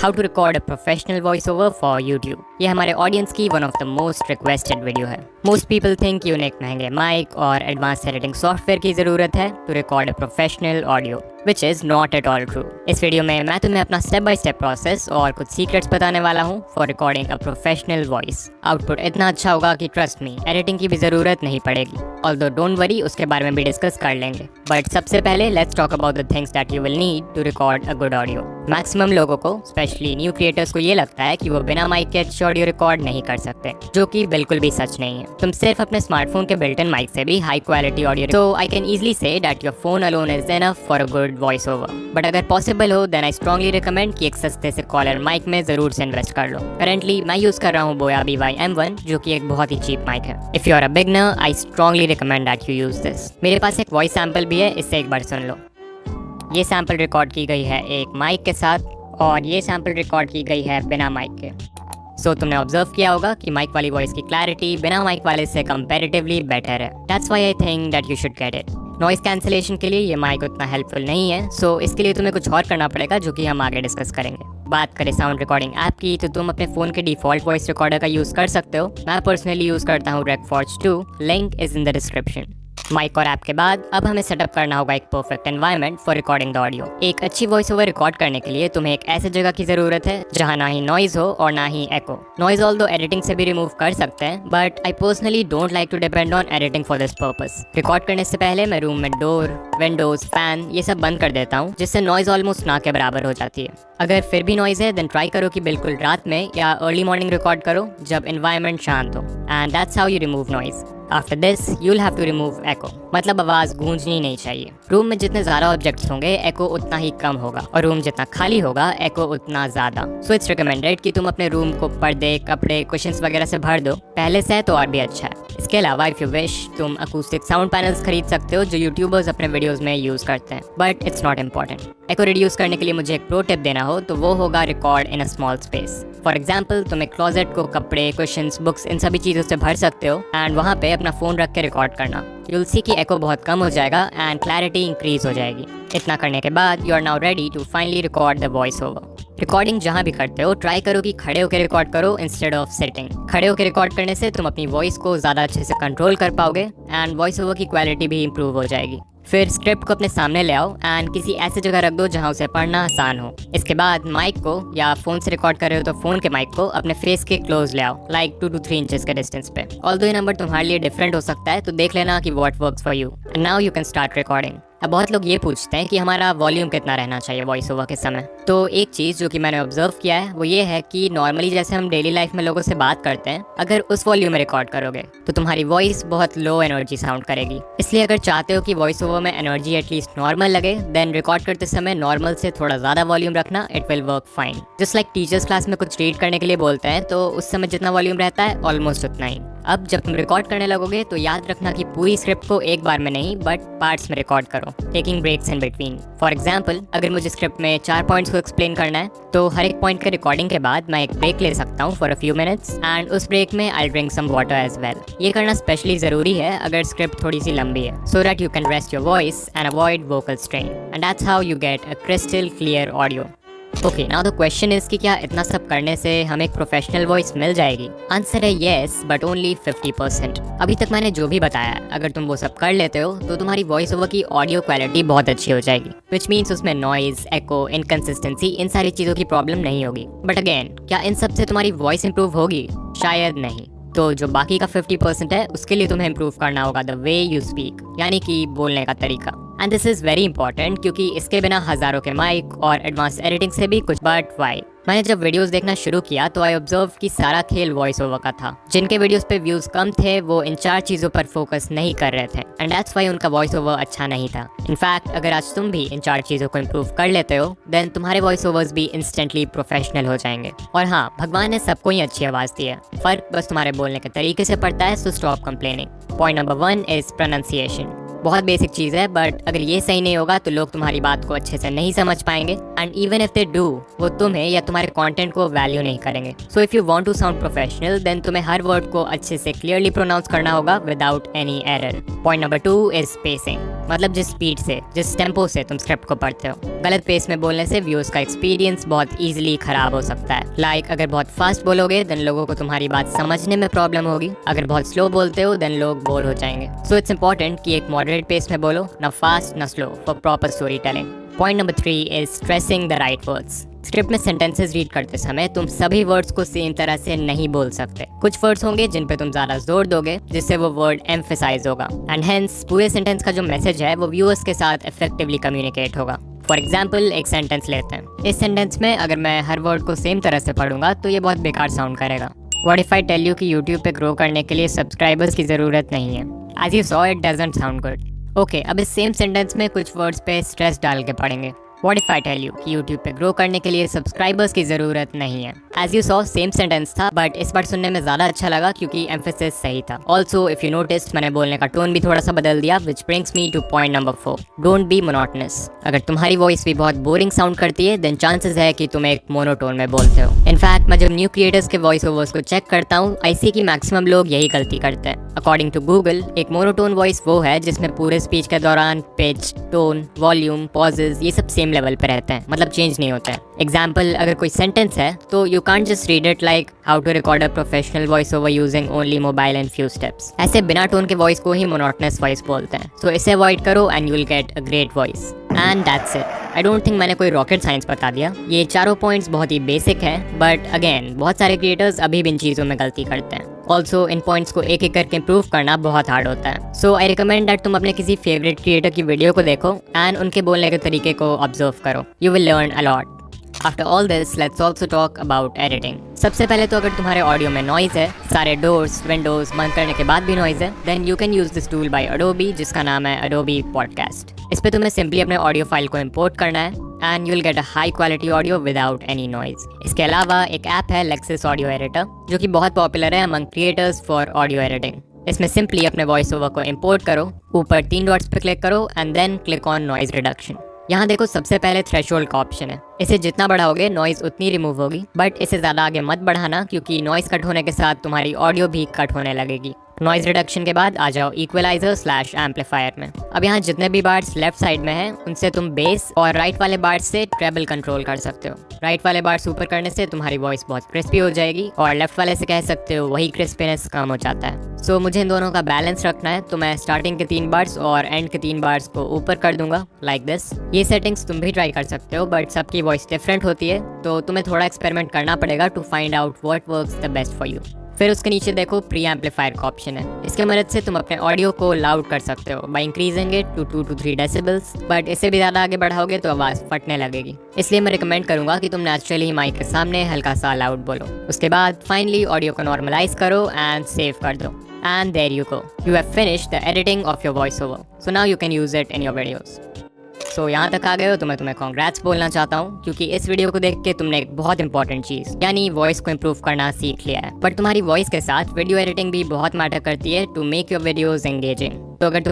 How to record a professional voice over for YouTube. ये हमारे audience की one of the most requested video है। Most people think कि उन्हें एक महंगे माइक और एडवांस एडिटिंग सॉफ्टवेयर की ज़रूरत है to record a professional audio, which is not at all true. इस वीडियो में मैं तुम्हें अपना स्टेप बाय स्टेप प्रोसेस और कुछ सीक्रेट्स बताने वाला हूँ for recording a professional voice. Output इतना अच्छा होगा कि ट्रस्ट मी, एडिटिंग की भी ज़रूरत नहीं पड़ेगी। ऑल्दो डोंट वरी, उसके बारे में भी डिस्कस कर लेंगे। बट सबसे पहले let's talk about the things that you will need to record a good audio. Maximum लोगों को, स्पेशली न्यू क्रिएटर्स को, ये लगता है कि वो बिना माइक के अच्छी ऑडियो रिकॉर्ड नहीं कर सकते, जो कि बिल्कुल भी सच नहीं है। तुम सिर्फ अपने स्मार्टफोन के बिल्ट इन माइक से भी हाई क्वालिटी ऑडियो, तो I can easily say that your phone alone is enough for a good voice over. But अगर पॉसिबल हो देन आई स्ट्रांगली रिकमेंड कि एक सस्ते से कॉलर माइक में जरूर से इन्वेस्ट कर लो। करेंटली मैं यूज कर रहा हूँ बोया BY M1, जो कि एक बहुत ही चीप माइक है। If you are a beginner I strongly recommend that you use this. मेरे पास एक वॉइस सैंपल भी है, इससे एक बार सुन लो। ये सैंपल रिकॉर्ड की गई है एक माइक के साथ और ये सैंपल रिकॉर्ड की गई है बिना माइक के। सो तुमने ऑब्जर्व किया होगा कि माइक वाली वॉइस की क्लैरिटी बिना माइक वाले से कंपैरेटिवली बेटर है। That's why I think that you should get it. Noise cancellation के लिए ये माइक उतना हेल्पफुल नहीं है, सो इसके लिए तुम्हें कुछ और करना पड़ेगा, जो कि हम आगे डिस्कस करेंगे। बात करें साउंड रिकॉर्डिंग ऐप की, तो तुम अपने फ़ोन के डिफ़ॉल्ट वॉइस रिकॉर्डर का यूज़ कर सकते हो। मैं पर्सनली यूज़ करता हूँ Recforge 2, link is in the description. Mic और ऐप के बाद अब हमें सेटअप करना होगा एक perfect environment for recording the audio. एक अच्छी वॉइस ओवर रिकॉर्ड करने के लिए तुम्हें एक ऐसे जगह की जरूरत है जहां ना ही नॉइज हो और ना ही एको। नॉइज ऑल्दो एडिटिंग से भी रिमूव कर सकते हैं, but I personally don't like to depend on editing for this purpose. Record करने से पहले मैं रूम में डोर, विंडोज, फैन ये सब बंद कर देता हूँ, जिससे नॉइज ऑलमोस्ट ना के बराबर हो जाती है। अगर फिर भी नॉइज है देन ट्राई करो कि बिल्कुल रात में या अर्ली मॉर्निंग रिकॉर्ड करो जब एनवायरनमेंट शांत हो, and that's how you remove noise. After this you'll have to remove echo, मतलब आवाज गूंजनी नहीं चाहिए। रूम में जितने ज्यादा ऑब्जेक्ट्स होंगे एको उतना ही कम होगा, और रूम जितना खाली होगा एको उतना ज्यादा। सो इट्स रिकमेंडेड कि तुम अपने रूम को पर्दे, कपड़े, कुशन्स वगैरह से भर दो। पहले से तो और भी अच्छा है। इसके अलावा इफ यू विश तुम अकूस्टिक साउंड पैनल्स खरीद सकते हो, जो यूट्यूबर्स अपने वीडियोस में यूज करते हैं, but it's not important. Echo reduce करने के लिए मुझे एक प्रो टिप देना हो तो वो होगा record in a small space. For example तुम एक क्लोजेट को कपड़े, कुशन्स, बुक्स इन सभी चीज़ों से भर सकते हो एंड वहाँ पे अपना फ़ोन रख के रिकॉर्ड करना। यूल सी कि एको बहुत कम हो जाएगा एंड क्लैरिटी इंक्रीज हो जाएगी। इतना करने के बाद you are now ready to finally record the voice over. Recording जहाँ भी करते हो ट्राई करो कि खड़े होकर रिकॉर्ड करो इंस्टेड ऑफ सिटिंग। खड़े होकर रिकॉर्ड करने से तुम अपनी वॉइस को ज़्यादा अच्छे से कंट्रोल कर पाओगे एंड वॉइस ओवर की क्वालिटी भी इंप्रूव हो जाएगी। फिर स्क्रिप्ट को अपने सामने ले आओ एंड किसी ऐसी जगह रख दो जहां उसे पढ़ना आसान हो। इसके बाद माइक को, या फोन से रिकॉर्ड कर रहे हो तो फोन के माइक को अपने फेस के क्लोज ले आओ, लाइक 2 to 3 इंचेस के डिस्टेंस पे। ऑल्दो ये नंबर तुम्हारे लिए डिफरेंट हो सकता है, तो देख लेना कि what works for you and now you can start recording. अब बहुत लोग ये पूछते हैं कि हमारा वॉल्यूम कितना रहना चाहिए वॉइस ओवर के समय। तो एक चीज़ जो कि मैंने ऑब्जर्व किया है वो ये है कि नॉर्मली जैसे हम डेली लाइफ में लोगों से बात करते हैं, अगर उस वॉल्यूम में रिकॉर्ड करोगे तो तुम्हारी वॉइस बहुत लो एनर्जी साउंड करेगी। इसलिए अगर चाहते हो कि वॉइस ओवर में एनर्जी एटलीस्ट नॉर्मल लगे, देन रिकॉर्ड करते समय नॉर्मल से थोड़ा ज़्यादा वॉल्यूम रखना, it will work fine. Just like teachers class में कुछ रीड करने के लिए बोलते हैं तो उस समय जितना वॉल्यूम रहता है ऑलमोस्ट उतना ही। अब जब तुम रिकॉर्ड करने लगोगे तो याद रखना कि पूरी स्क्रिप्ट को एक बार में नहीं बट पार्ट्स में रिकॉर्ड करो, taking breaks in between. For example अगर मुझे स्क्रिप्ट में 4 पॉइंट्स को एक्सप्लेन करना है तो हर एक पॉइंट के रिकॉर्डिंग के बाद मैं एक ब्रेक ले सकता हूँ for a few minutes, and उस ब्रेक में I drink some water as well. ये करना स्पेशली ज़रूरी है अगर स्क्रिप्ट थोड़ी सी लंबी है, so that you can rest your voice and avoid vocal strain, and that's how you get a crystal clear audio. Okay, now the question is कि क्या इतना सब करने से हमें एक प्रोफेशनल वॉइस मिल जाएगी? आंसर है येस, बट ओनली 50%। अभी तक मैंने जो भी बताया, अगर तुम वो सब कर लेते हो तो तुम्हारी वॉइस ओवर की ऑडियो क्वालिटी बहुत अच्छी हो जाएगी, विच मीन्स उसमें नॉइज, एको, इनकंसिस्टेंसी, इन सारी चीज़ों की प्रॉब्लम नहीं होगी। बट अगेन, क्या इन सब से तुम्हारी वॉइस इंप्रूव होगी? शायद नहीं। तो जो बाकी का 50% है उसके लिए तुम्हें इंप्रूव करना होगा द वे यू स्पीक, यानी कि बोलने का तरीका। And this is very important क्योंकि इसके बिना हज़ारों के माइक और एडवांस एडिटिंग से भी कुछ। But why? मैंने जब वीडियोस देखना शुरू किया तो आई ऑब्जर्व कि सारा खेल वॉइस ओवर का था। जिनके वीडियोस पे व्यूज़ कम थे वो इन 4 चीज़ों पर फोकस नहीं कर रहे थे, एंड दैट्स वाई उनका वॉइस ओवर अच्छा नहीं था। इनफैक्ट अगर आज तुम भी इन 4 चीज़ों को इम्प्रूव कर लेते हो देन तुम्हारे वॉइस ओवर्स भी इंस्टेंटली प्रोफेशनल हो जाएंगे। और हाँ, भगवान ने सबको ही अच्छी आवाज़ दी है, फ़र्क बस तुम्हारे बोलने के तरीके से पड़ता है, so stop complaining. Point number 1 is pronunciation. बहुत बेसिक चीज़ है, बट अगर ये सही नहीं होगा तो लोग तुम्हारी बात को अच्छे से नहीं समझ पाएंगे, and even if they do, वो तुम्हें या तुम्हारे कंटेंट को वैल्यू नहीं करेंगे। So if you want to sound professional, then तुम्हें हर वर्ड को अच्छे से क्लियरली प्रोनाउंस करना होगा without any error. Point number 2 is spacing, मतलब जिस स्पीड से, जिस टेम्पो से तुम स्क्रिप्ट को पढ़ते हो। गलत पेस में बोलने से व्यूअर्स का एक्सपीरियंस बहुत ईजिली खराब हो सकता है। लाइक अगर बहुत फास्ट बोलोगे देन लोगों को तुम्हारी बात समझने में प्रॉब्लम होगी, अगर बहुत स्लो बोलते हो देन लोग बोर हो जाएंगे। सो इट्स इंपॉर्टेंट कि एक मॉडरेट पेस में बोलो, ना फास्ट ना slow, for proper story telling. Point number 3 is stressing the right words. Script में सेंटेंसेस रीड करते समय तुम सभी वर्ड्स को सेम तरह से नहीं बोल सकते। कुछ वर्ड्स होंगे जिन पे तुम ज्यादा जोर दोगे, जिससे वो वर्ड एम्फेसाइज होगा, एंड हेंस पूरे सेंटेंस का जो मैसेज है वो व्यूअर्स के साथ इफेक्टिवली कम्युनिकेट होगा। फॉर एग्जाम्पल, एक सेंटेंस लेते हैं। इस सेंटेंस में अगर मैं हर वर्ड को सेम तरह से पढ़ूंगा तो ये बहुत बेकार साउंड करेगा। What if I tell you कि यूट्यूब पे ग्रो करने के लिए सब्सक्राइबर्स की जरूरत नहीं है? As you saw, it doesn't sound good. Okay, अब इस सेम सेंटेंस में कुछ वर्ड्स पे स्ट्रेस डाल के पढ़ेंगे। What if I tell you कि YouTube पे ग्रो करने के लिए सब्सक्राइबर्स की जरूरत नहीं है? As you saw, same sentence था, बट इस बार सुनने में ज्यादा अच्छा लगा क्योंकि एम्फेसिस सही था। ऑल्सो इफ यू नोटिस, मैंने बोलने का टोन भी थोड़ा सा बदल दिया, which brings me to point number 4. Don't be monotonous. अगर तुम्हारी वॉइस भी बहुत बोरिंग साउंड करती है, देन चांसेस है कि तुम एक मोनोटोन में बोलते हो। इनफैक्ट मैं जब न्यू क्रिएटर्स के वॉइस ओवर्स को चेक करता हूँ, आई सी कि मैक्सिमम लोग यही गलती करते हैं। अकॉर्डिंग टू गूगल, एक मोनोटोन वॉइस वो है जिसमें पूरे स्पीच के दौरान पिच, टोन, वॉल्यूम, पॉजेज ये सब सेम लेवल पे रहते हैं, मतलब चेंज नहीं होता है। एग्जाम्पल, अगर कोई सेंटेंस है तो you can't just read it like how to record a professional voice over using only mobile and few steps. ऐसे बिना टोन के वॉइस को ही मोनोटोनस वॉइस बोलते हैं। सो इसे अवॉइड करो and you will get a great voice. And that's it. I don't think मैंने कोई रॉकेट साइंस बता दिया। ये चारों पॉइंट्स बहुत ही बेसिक हैं, बट अगेन बहुत सारे क्रिएटर्स अभी भी इन चीज़ों में गलती करते हैं। ऑल्सो इन पॉइंट्स को एक एक करके इम्प्रूव करना बहुत हार्ड होता है। सो आई रिकमेंड दैट तुम अपने किसी फेवरेट क्रिएटर की वीडियो को देखो एंड उनके बोलने के तरीके को ऑब्जर्व करो। You will learn a lot. After all this, let's also talk about editing. सबसे पहले तो अगर तुम्हारे ऑडियो में नॉइज है, सारे डोर्स विंडोज बंद करने के बाद भी नॉइज है, then you can use this tool by Adobe, जिसका नाम है अडोबी पॉडकास्ट। इस पे तुम्हें सिंपली अपने ऑडियो फाइल को इंपोर्ट करना है and you will get a high quality audio without any noise. इसके अलावा एक ऐप है लेक्सिस ऑडियो एडिटर, जो कि बहुत पॉपुलर है among creators for audio editing. इसमें सिंपली अपने वॉइस ओवर को इंपोर्ट करो, ऊपर 3 डॉट्स पे क्लिक करो and then click on noise reduction. यहाँ देखो सबसे पहले थ्रेशोल्ड का ऑप्शन है। इसे जितना बढ़ाओगे नॉइज उतनी रिमूव होगी, बट इसे ज़्यादा आगे मत बढ़ाना क्योंकि नॉइज कट होने के साथ तुम्हारी ऑडियो भी कट होने लगेगी। नॉइज रिडक्शन के बाद आ जाओ इक्वलाइजर/एम्पलीफायर में। अब यहाँ जितने भी बार्स लेफ्ट साइड में हैं उनसे तुम बेस और राइट वाले बार्स से ट्रेबल कंट्रोल कर सकते हो। राइट वाले बार्स ऊपर करने से तुम्हारी वॉइस बहुत क्रिस्पी हो जाएगी और लेफ्ट वाले से कह सकते हो वही क्रिस्पीनेस कम हो जाता है। सो मुझे इन दोनों का बैलेंस रखना है, तो मैं स्टार्टिंग के 3 बार्स और एंड के 3 बार्स को ऊपर कर दूंगा लाइक दिस। ये सेटिंग्स तुम भी ट्राई कर सकते हो, बट सबकी वॉइस डिफरेंट होती है, तो तुम्हें थोड़ा एक्सपेरिमेंट करना पड़ेगा to find out what works the best for you. फिर उसके नीचे देखो प्री एम्पलीफायर का ऑप्शन है। इसके मदद से तुम अपने ऑडियो को लाउड कर सकते हो by increasing it to 2 to 3 decibels, but इससे भी ज़्यादा आगे बढ़ाओगे तो आवाज़ फटने लगेगी। इसलिए मैं रिकमेंड करूंगा कि तुम नेचुरली माइक के सामने हल्का सा लाउड बोलो। उसके बाद फाइनली ऑडियो को नॉर्मलाइज करो एंड सेव कर दो। And there you go. You have finished the editing of your voiceover. So now you can use it in your videos. So यहाँ तक आ गए हो तो मैं तुम्हें कॉन्ग्रेट्स बोलना चाहता हूँ, क्योंकि इस वीडियो को देख के तुमने एक बहुत इंपॉर्टेंट चीज़ यानी वॉइस को इम्प्रूव करना सीख लिया है। बट तुम्हारी वॉइस के साथ वीडियो एडिटिंग भी बहुत मैटर करती है to make your videos engaging. तो अगर तुम